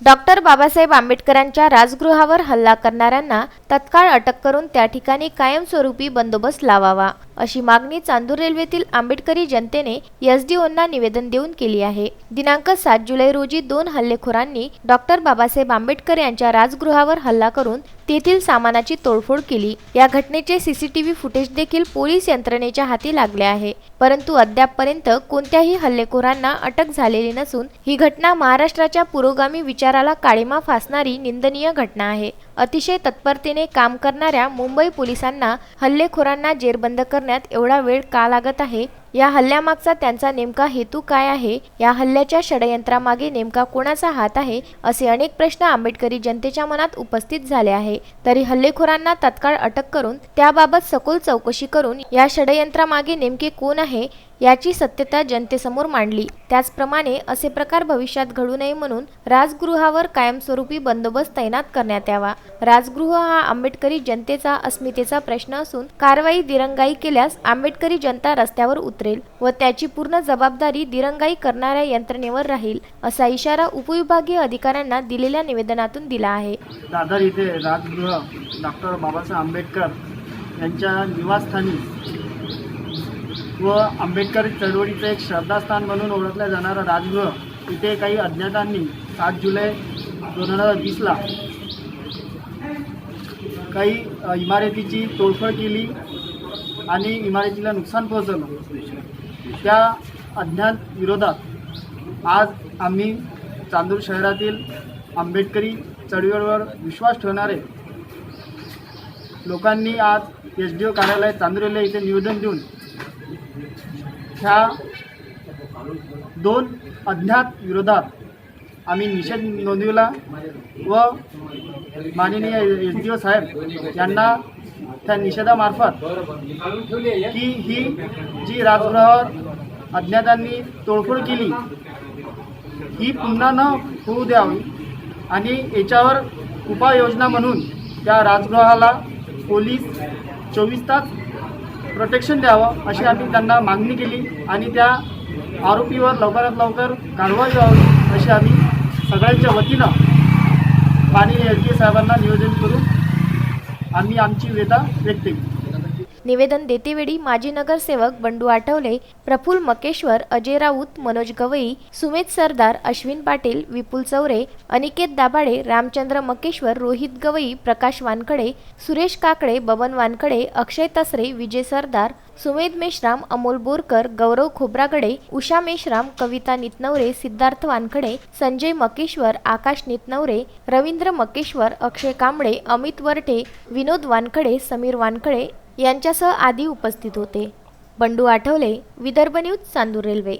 Doctor Babasaheb आंबेडकरांच्या राजगृहावर हल्ला करणाऱ्यांना तत्काळ अटक करून त्या ठिकाणी कायमस्वरूपी बंदोबस्त लावावा अशी मागणी चांदूर रेल्वेतील आंबेडकरी जनतेने एसडीओंना निवेदन देऊन केली आहे। दिनांक 7 जुलै रोजी 2 हल्लेखोरांनी डॉक्टर बाबासाहेब आंबेडकर यांच्या राजगृहावर हल्ला करून तेथील सामानाची तोडफोड केली। या घटनेचे सीसीटीव्ही फुटेज देखील पोलीस यंत्रणेच्या हाती लागले आहे, परंतु अद्यापपर्यंत कोणत्याही हल्लेखोरांना अटक झालेली नसून ही घटना महाराष्ट्राच्या पुरोगामी विचाराला काळिमा फासणारी निंदनीय घटना आहे। अतिशय तत्परतेने काम करणाऱ्या मुंबई पोलिसांना हल्लेखोरांना जेरबंद करण्यात एवढा वेळ का लागत आहे? या हल्ल्यामागचा त्यांचा नेमका हेतू काय आहे? या हल्ल्याच्या षडयंत्रामागे नेमका कोणाचा हात आहे? असे अनेक प्रश्न आंबेडकरी जनतेच्या मनात उपस्थित झाले आहे। तरी हल्लेखोरांना तत्काळ अटक करून त्याबाबत सखोल चौकशी करून या षडयंत्रामागे नेमके कोण आहे याची सत्यता जनतेसमोर मांडली। त्याचप्रमाणे असे प्रकार भविष्यात घडू नये म्हणून राजगृहावर कायमस्वरूपी बंदोबस्त तैनात करण्यात यावा। राजगृह हा आंबेडकरी जनतेचा अस्मितेचा प्रश्न असून कारवाई दिरंगाई केल्यास आंबेडकरी जनता रस्त्यावर उतरेल व त्याची पूर्ण जबाबदारी दिरंगाई करणाऱ्या यंत्रणेवर राहील, असा इशारा उपविभागीय अधिकाऱ्यांना दिलेल्या निवेदनातून दिला आहे। दादर येथे राजगृह डॉक्टर बाबासाहेब आंबेडकर यांच्या निवासस्थानी व आंबेडकर चळवळीचे एक श्रद्धास्थान म्हणून ओळखले जाणारा राजगृह इथे काही अज्ञातांनी 7 जुलै 2020ला काही इमारतीची तोडफोड केली आणि इमारतीला नुकसान पोहोचवलं। त्या अज्ञात विरोधात आज आम्ही चांदूर शहरातील आंबेडकरी चळवळीवर विश्वास ठेवणारे लोकांनी आज एसडीओ कार्यालय चांदूर रेल्वे इथे निवेदन देऊन ह्या 2 अज्ञात विरोधात आम्ही निषेध नोंदविला व माननीय एसडीओ साहेब यांना त्या निषेधामार्फत की ही जी राजगृहावर अज्ञातांनी तोडफोड केली ही पुन्हा न होऊ द्यावी आणि याच्यावर उपाययोजना म्हणून त्या राजगृहाला पोलीस 24 तास प्रोटेक्शन द्यावं अशी आम्ही त्यांना मागणी केली आणि त्या आरोपीवर लवकरात लवकर कारवाई व्हावी अशी आम्ही सगळ्यांच्या वतीनं माननीय एसडीओ साहेबांना निवेदन करून आम्ही आमची व्यथा व्यक्त केली। निवेदन देतेवेळी माजी नगरसेवक बंडू आठवले, प्रफुल्ल मकेश्वर, अजय राऊत, मनोज गवई, सुमित सरदार, अश्विन पाटील, विपुल चौरे, अनिकेत दाभाडे, रामचंद्र मकेश्वर, रोहित गवई, प्रकाश वानखडे, सुरेश काकडे, बबन वानखडे, अक्षय तसरे, विजय सरदार, सुमेध मेश्राम, अमोल बोरकर, गौरव खोब्रागडे, उषा मेश्राम, कविता नितनवरे, सिद्धार्थ वानखडे, संजय मकेश्वर, आकाश नितनवरे, रवींद्र मकेश्वर, अक्षय कांबळे, अमित वरठे, विनोद वानखडे, समीर वानखडे यांच्यासह आदी उपस्थित होते। Bandu Athawale, Vidarbha news, Chandur railway.